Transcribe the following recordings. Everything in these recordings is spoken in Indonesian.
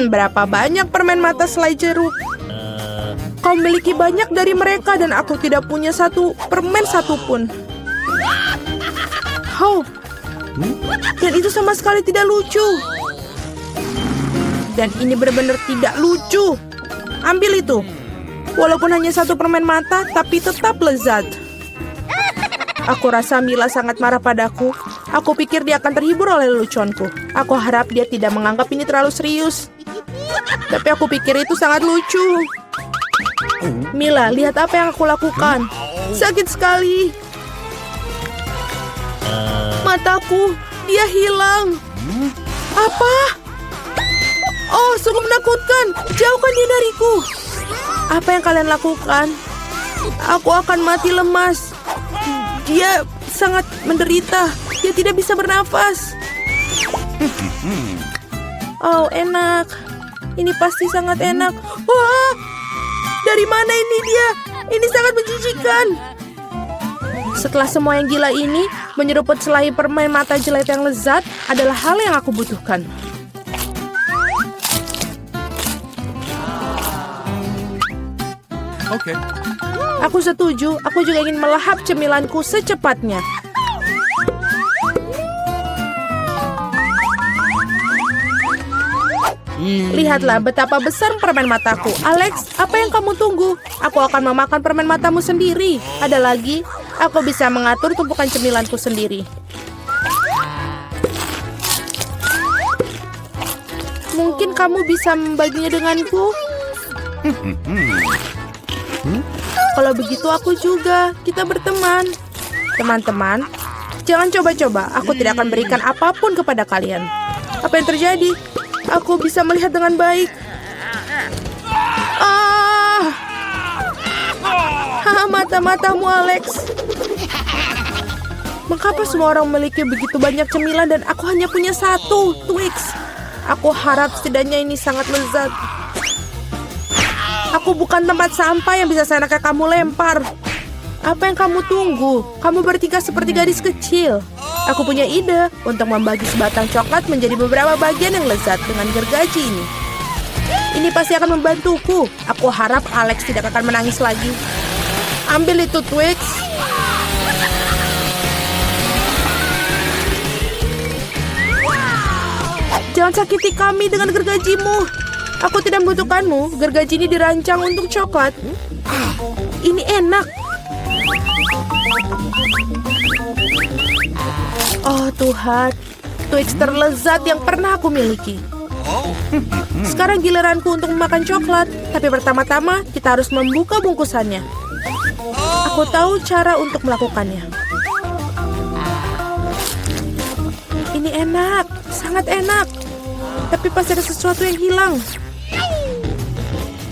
Berapa banyak permen mata selai jeruk? Kau memiliki banyak dari mereka dan aku tidak punya satu permen satupun. Oh, dan itu sama sekali tidak lucu. Dan ini benar-benar tidak lucu. Ambil itu. Walaupun hanya satu permen mata, tapi tetap lezat. Aku rasa Mila sangat marah padaku. Aku pikir dia akan terhibur oleh leluconku. Aku harap dia tidak menganggap ini terlalu serius. Tapi aku pikir itu sangat lucu. Mila, lihat apa yang aku lakukan. Sakit sekali. Mataku, dia hilang. Apa? Oh, sungguh menakutkan. Jauhkan dia dariku. Apa yang kalian lakukan? Aku akan mati lemas. Dia sangat menderita. Dia tidak bisa bernafas. Oh, enak. Ini pasti sangat enak. Wah! Dari mana ini dia? Ini sangat menjijikan. Setelah semua yang gila ini, menyeruput selai permen mata jelek yang lezat adalah hal yang aku butuhkan. Oke. Aku setuju. Aku juga ingin melahap cemilanku secepatnya. Lihatlah betapa besar permen mataku. Alex, apa yang kamu tunggu? Aku akan memakan permen matamu sendiri. Ada lagi, aku bisa mengatur tumpukan cemilanku sendiri. Mungkin kamu bisa membaginya denganku? Kalau begitu aku juga. Kita berteman. Teman-teman, jangan coba-coba. Aku tidak akan berikan apapun kepada kalian. Apa yang terjadi? Aku bisa melihat dengan baik. Mata-matamu, Alex. Mengapa semua orang memiliki begitu banyak cemilan dan aku hanya punya satu, Twix? Aku harap setidaknya ini sangat lezat. Aku bukan tempat sampah yang bisa seenaknya kamu lempar. Apa yang kamu tunggu? Kamu bertingkah seperti gadis kecil. Aku punya ide untuk membagi sebatang coklat menjadi beberapa bagian yang lezat dengan gergaji ini. Ini pasti akan membantuku. Aku harap Alex tidak akan menangis lagi. Ambil itu, Twix. Jangan sakiti kami dengan gergajimu. Aku tidak membutuhkanmu. Gergaji ini dirancang untuk coklat. Ini enak. Oh Tuhan, Twix terlezat yang pernah aku miliki. Sekarang giliranku untuk memakan coklat. Tapi pertama-tama kita harus membuka bungkusannya. Aku tahu cara untuk melakukannya. Ini enak, sangat enak. Tapi pasti ada sesuatu yang hilang.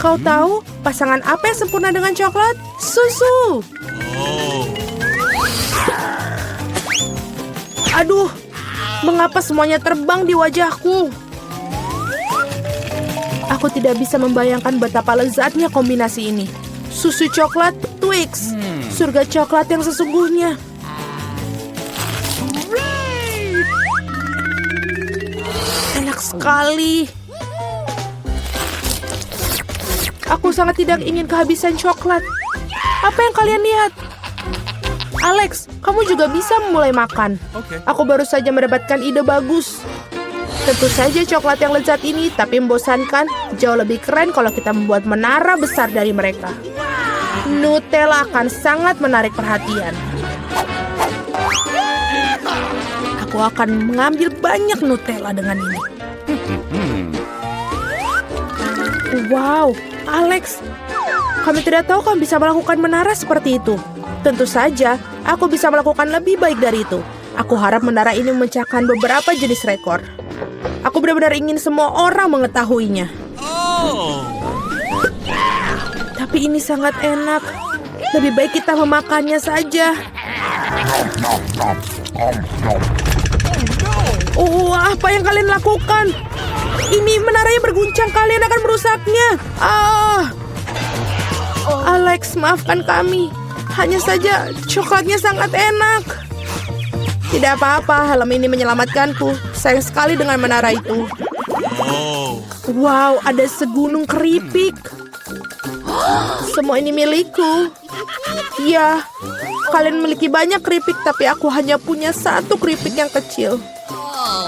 Kau tahu pasangan apa yang sempurna dengan coklat? Susu. Aduh, mengapa semuanya terbang di wajahku? Aku tidak bisa membayangkan betapa lezatnya kombinasi ini. Susu coklat, Twix. Surga coklat yang sesungguhnya. Enak sekali. Aku sangat tidak ingin kehabisan coklat. Apa yang kalian lihat? Alex, kamu juga bisa mulai makan. Aku baru saja mendapatkan ide bagus. Tentu saja coklat yang lezat ini, tapi membosankan. Jauh lebih keren kalau kita membuat menara besar dari mereka. Nutella akan sangat menarik perhatian. Aku akan mengambil banyak Nutella dengan ini. Wow, Alex, kami tidak tahu kamu bisa melakukan menara seperti itu. Tentu saja, aku bisa melakukan lebih baik dari itu. Aku harap menara ini memecahkan beberapa jenis rekor. Aku benar-benar ingin semua orang mengetahuinya. Tapi ini sangat enak. Lebih baik kita memakannya saja. Oh, apa yang kalian lakukan? Ini menaranya berguncang, kalian akan merusaknya. Alex, maafkan kami. Hanya saja coklatnya sangat enak. Tidak apa-apa, helm ini menyelamatkanku. Sayang sekali dengan menara itu. Wow, ada segunung keripik. Semua ini milikku. Ya, kalian memiliki banyak keripik, tapi aku hanya punya satu keripik yang kecil.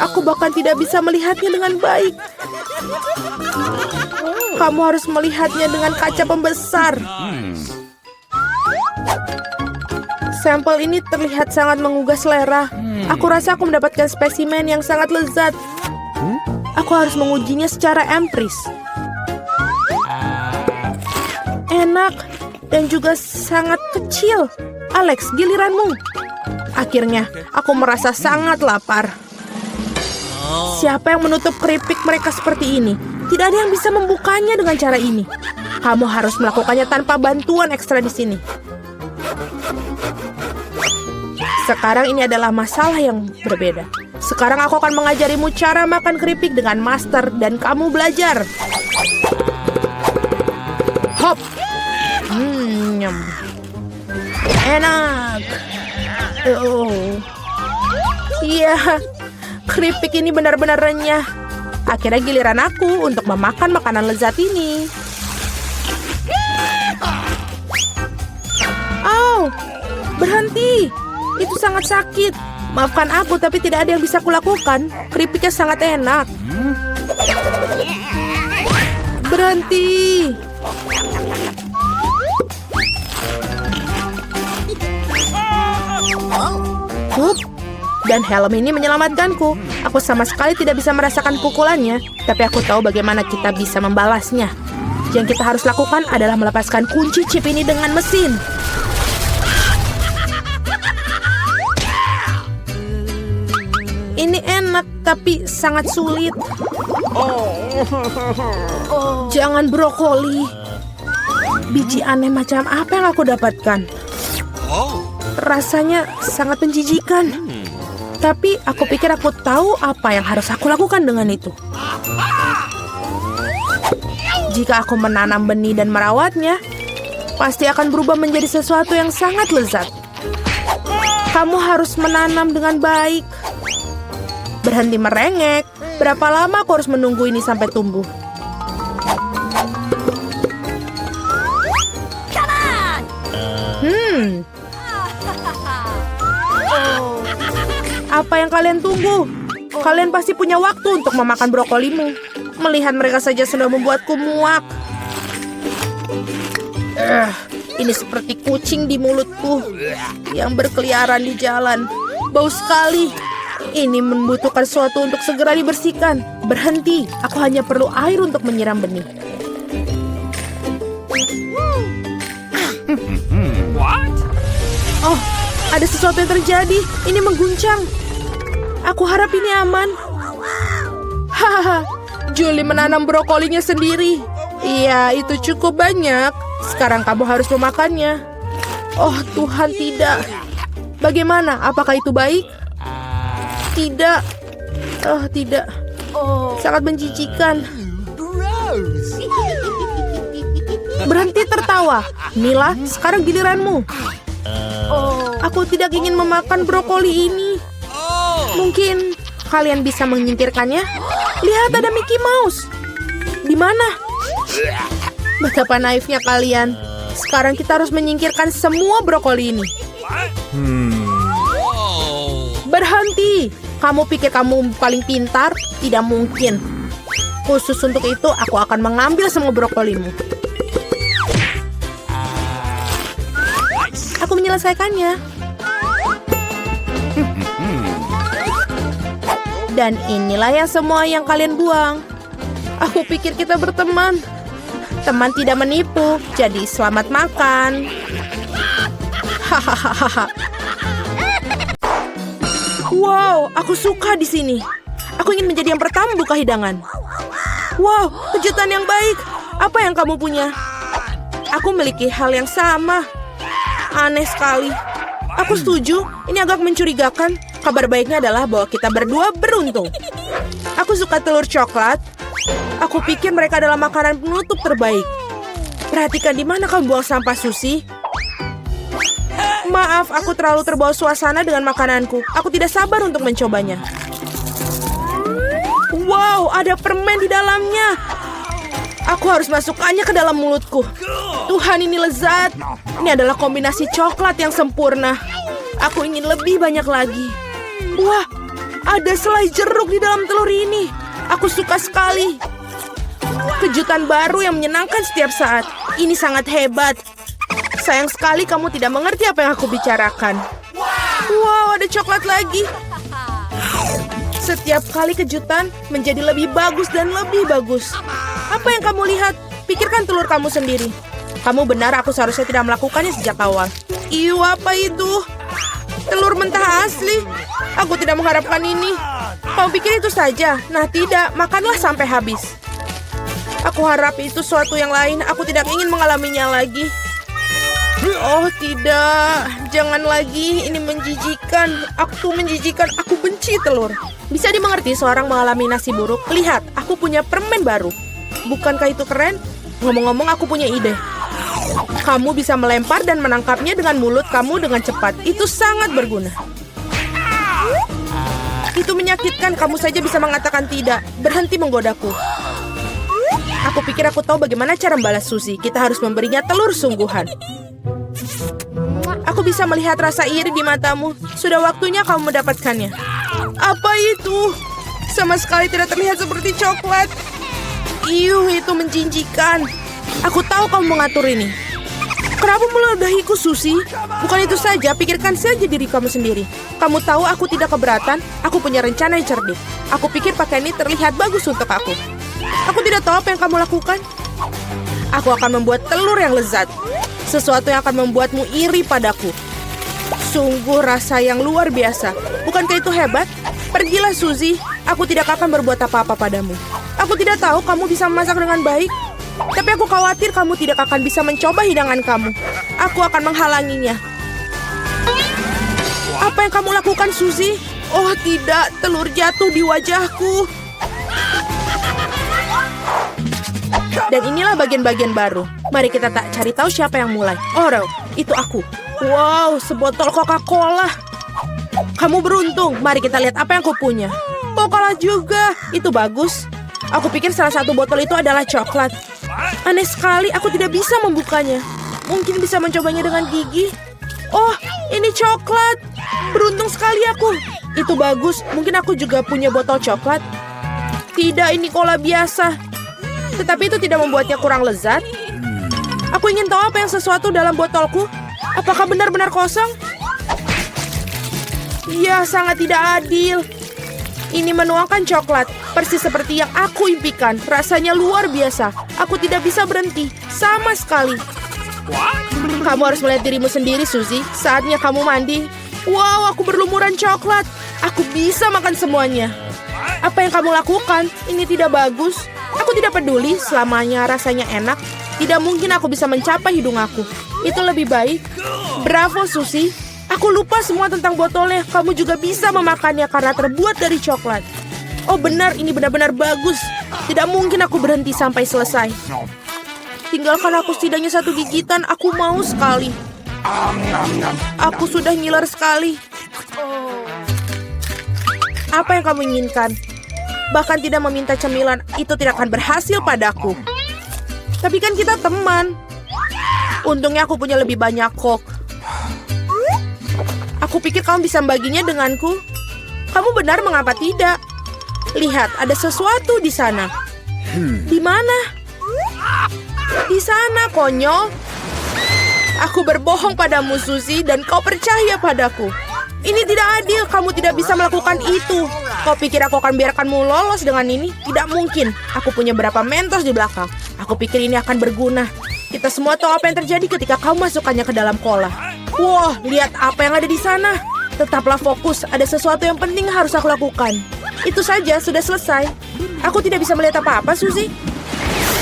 Aku bahkan tidak bisa melihatnya dengan baik. Kamu harus melihatnya dengan kaca pembesar. Sampel ini terlihat sangat menggugah selera. Aku rasa aku mendapatkan spesimen yang sangat lezat. Aku harus mengujinya secara empiris. Enak dan juga sangat kecil. Alex, giliranmu. Akhirnya, aku merasa sangat lapar. Siapa yang menutup keripik mereka seperti ini? Tidak ada yang bisa membukanya dengan cara ini. Kamu harus melakukannya tanpa bantuan ekstra di sini. Sekarang ini adalah masalah yang berbeda. Sekarang aku akan mengajarimu cara makan keripik dengan master dan kamu belajar. Hop. Nyam. Enak. Iya, keripik ini benar-benar renyah. Akhirnya giliran aku untuk memakan makanan lezat ini. Au, berhenti. Itu sangat sakit. Maafkan aku, tapi tidak ada yang bisa kulakukan. Keripiknya sangat enak. Berhenti. Hup. Dan helm ini menyelamatkanku. Aku sama sekali tidak bisa merasakan pukulannya, tapi aku tahu bagaimana kita bisa membalasnya. Yang kita harus lakukan adalah melepaskan kunci chip ini dengan mesin. Ini enak, tapi sangat sulit. Jangan brokoli. Biji aneh macam apa yang aku dapatkan? Rasanya sangat menjijikan. Tapi aku pikir aku tahu apa yang harus aku lakukan dengan itu. Jika aku menanam benih dan merawatnya, pasti akan berubah menjadi sesuatu yang sangat lezat. Kamu harus menanam dengan baik. Berhenti merengek. Berapa lama aku harus menunggu ini sampai tumbuh? Apa yang kalian tunggu? Kalian pasti punya waktu untuk memakan brokolimu. Melihat mereka saja sudah membuatku muak. Ini seperti kucing di mulutku yang berkeliaran di jalan. Bau sekali. Ini membutuhkan sesuatu untuk segera dibersihkan. Berhenti, aku hanya perlu air untuk menyiram benih. Oh, ada sesuatu yang terjadi. Ini mengguncang. Aku harap ini aman. Hahaha, Julie menanam brokolinya sendiri. Iya, itu cukup banyak. Sekarang kamu harus memakannya. Oh Tuhan, tidak. Bagaimana? Apakah itu baik? Tidak. Oh, tidak. Sangat menjijikan. Berhenti tertawa. Mila, sekarang giliranmu. Aku tidak ingin memakan brokoli ini. Mungkin kalian bisa menyingkirkannya? Lihat, ada Mickey Mouse. Di mana? Betapa naifnya kalian. Sekarang kita harus menyingkirkan semua brokoli ini. Berhenti. Kamu pikir kamu paling pintar? Tidak mungkin. Khusus untuk itu, aku akan mengambil semua brokolimu. Aku menyelesaikannya. Dan inilah yang semua yang kalian buang. Aku pikir kita berteman. Teman tidak menipu, jadi selamat makan. Hahaha. Wow, aku suka di sini. Aku ingin menjadi yang pertama buka hidangan. Wow, kejutan yang baik. Apa yang kamu punya? Aku memiliki hal yang sama. Aneh sekali. Aku setuju, ini agak mencurigakan. Kabar baiknya adalah bahwa kita berdua beruntung. Aku suka telur coklat. Aku pikir mereka adalah makanan penutup terbaik. Perhatikan di mana kamu buang sampah, Susie. Maaf, aku terlalu terbawa suasana dengan makananku. Aku tidak sabar untuk mencobanya. Wow, ada permen di dalamnya. Aku harus masukkannya ke dalam mulutku. Tuhan, ini lezat. Ini adalah kombinasi coklat yang sempurna. Aku ingin lebih banyak lagi. Wah, ada selai jeruk di dalam telur ini. Aku suka sekali. Kejutan baru yang menyenangkan setiap saat. Ini sangat hebat. Sayang sekali kamu tidak mengerti apa yang aku bicarakan. Wow, ada coklat lagi. Setiap kali kejutan menjadi lebih bagus dan lebih bagus. Apa yang kamu lihat? Pikirkan telur kamu sendiri. Kamu benar, aku seharusnya tidak melakukannya sejak awal. Iu, apa itu? Telur mentah asli. Aku tidak mengharapkan ini. Kamu pikir itu saja? Nah, tidak. Makanlah sampai habis. Aku harap itu suatu yang lain. Aku tidak ingin mengalaminya lagi. Oh, tidak. Jangan lagi. Ini menjijikan. Aku menjijikan. Aku benci telur. Bisa dimengerti seorang mengalami nasi buruk. Lihat, aku punya permen baru. Bukankah itu keren? Ngomong-ngomong, aku punya ide. Kamu bisa melempar dan menangkapnya dengan mulut kamu dengan cepat. Itu sangat berguna. Itu menyakitkan. Kamu saja bisa mengatakan tidak. Berhenti menggodaku. Aku pikir aku tahu bagaimana cara membalas Suzy. Kita harus memberinya telur sungguhan. Aku bisa melihat rasa iri di matamu. Sudah waktunya kamu mendapatkannya. Apa itu? Sama sekali tidak terlihat seperti coklat. Iuh, itu menjijikkan. Aku tahu kamu mengatur ini. Kenapa meludahiku, Suzy? Bukan itu saja, pikirkan saja diri kamu sendiri. Kamu tahu aku tidak keberatan. Aku punya rencana yang cerdik. Aku pikir pakaian ini terlihat bagus untuk aku. Aku tidak tahu apa yang kamu lakukan. Aku akan membuat telur yang lezat. Sesuatu yang akan membuatmu iri padaku. Sungguh rasa yang luar biasa. Bukankah itu hebat? Pergilah, Suzy. Aku tidak akan berbuat apa-apa padamu. Aku tidak tahu kamu bisa memasak dengan baik. Tapi aku khawatir kamu tidak akan bisa mencoba hidangan kamu. Aku akan menghalanginya. Apa yang kamu lakukan, Suzy? Oh tidak, telur jatuh di wajahku. Dan inilah bagian-bagian baru. Mari kita tak cari tahu siapa yang mulai. Oh, itu aku. Wow, sebotol Coca-Cola. Kamu beruntung. Mari kita lihat apa yang aku punya. Oh, kalah juga. Itu bagus. Aku pikir salah satu botol itu adalah coklat. Aneh sekali, aku tidak bisa membukanya. Mungkin bisa mencobanya dengan gigi. Oh, ini coklat. Beruntung sekali aku. Itu bagus. Mungkin aku juga punya botol coklat. Tidak, ini cola biasa. Tetapi itu tidak membuatnya kurang lezat. Aku ingin tahu apa yang sesuatu dalam botolku. Apakah benar-benar kosong? Ya, sangat tidak adil. Ini menuangkan coklat, persis seperti yang aku impikan. Rasanya luar biasa. Aku tidak bisa berhenti, sama sekali. Kamu harus melihat dirimu sendiri, Suzy. Saatnya kamu mandi. Wow, aku berlumuran coklat. Aku bisa makan semuanya. Apa yang kamu lakukan? Ini tidak bagus. Aku tidak peduli, selamanya rasanya enak. Tidak mungkin aku bisa mencapai hidung aku. Itu lebih baik. Bravo, Suzy. Aku lupa semua tentang botolnya. Kamu juga bisa memakannya karena terbuat dari coklat. Oh benar, ini benar-benar bagus. Tidak mungkin aku berhenti sampai selesai. Tinggalkan aku setidaknya satu gigitan. Aku mau sekali. Aku sudah ngiler sekali. Apa yang kamu inginkan? Bahkan tidak meminta cemilan, itu tidak akan berhasil padaku. Tapi kan kita teman. Untungnya aku punya lebih banyak Coke. Aku pikir kamu bisa membaginya denganku. Kamu benar, mengapa tidak? Lihat, ada sesuatu di sana. Di mana? Di sana, konyol. Aku berbohong padamu, Suzy, dan kau percaya padaku. Ini tidak adil, kamu tidak bisa melakukan itu. Kau pikir aku akan biarkanmu lolos dengan ini? Tidak mungkin. Aku punya berapa Mentos di belakang. Aku pikir ini akan berguna. Kita semua tahu apa yang terjadi ketika kau masukkannya ke dalam cola. Wah, lihat apa yang ada di sana. Tetaplah fokus, ada sesuatu yang penting harus aku lakukan. Itu saja, sudah selesai. Aku tidak bisa melihat apa-apa, Suzy.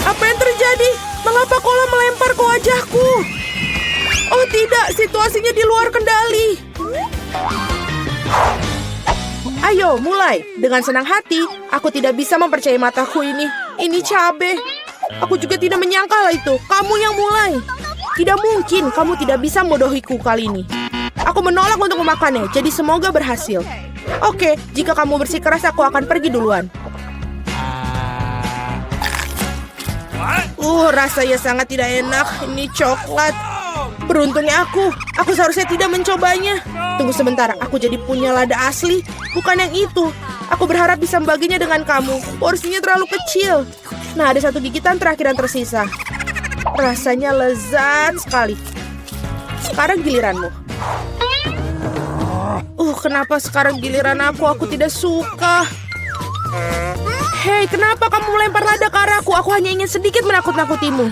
Apa yang terjadi? Mengapa cola melempar ke wajahku? Oh tidak, situasinya di luar kendali. Ayo, mulai. Dengan senang hati, aku tidak bisa mempercayai mataku ini. Ini cabe. Aku juga tidak menyangka hal itu. Kamu yang mulai. Tidak mungkin kamu tidak bisa membodohiku kali ini. Aku menolak untuk memakannya, jadi semoga berhasil. Oke, jika kamu bersikeras, aku akan pergi duluan. Rasanya sangat tidak enak. Ini coklat. Beruntungnya aku seharusnya tidak mencobanya. Tunggu sebentar, aku jadi punya lada asli, bukan yang itu. Aku berharap bisa membaginya dengan kamu. Porsinya terlalu kecil. Nah, ada satu gigitan terakhir yang tersisa. Rasanya lezat sekali. Sekarang giliranmu. Kenapa sekarang giliran aku? Aku tidak suka. Hei, kenapa kamu melempar lada ke arahku? Aku hanya ingin sedikit menakut-nakutimu.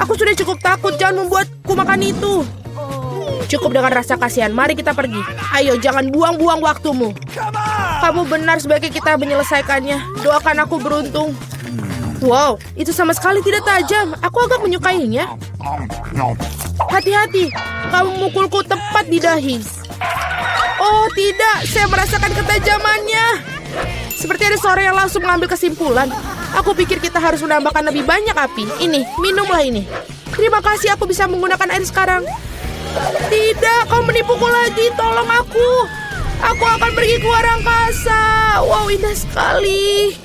Aku sudah cukup takut, jangan membuatku makan itu. Cukup dengan rasa kasihan, mari kita pergi. Ayo, jangan buang-buang waktumu. Kamu benar, sebaiknya kita menyelesaikannya. Doakan aku beruntung. Wow, itu sama sekali tidak tajam. Aku agak menyukainya. Hati-hati, kamu memukulku tepat di dahi. Oh tidak, saya merasakan ketajamannya. Seperti ada seorang yang langsung mengambil kesimpulan. Aku pikir kita harus menambahkan lebih banyak api. Ini, minumlah ini. Terima kasih, aku bisa menggunakan air sekarang. Tidak, kau menipuku lagi. Tolong aku. Aku akan pergi ke luar angkasa. Wow, indah sekali.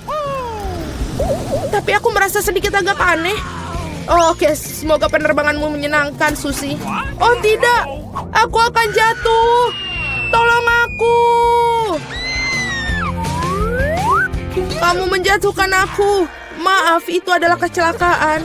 Tapi aku merasa sedikit agak aneh. Oke, semoga penerbanganmu menyenangkan, Susi. Oh tidak, aku akan jatuh. Tolong aku. Kamu menjatuhkan aku. Maaf, itu adalah kecelakaan.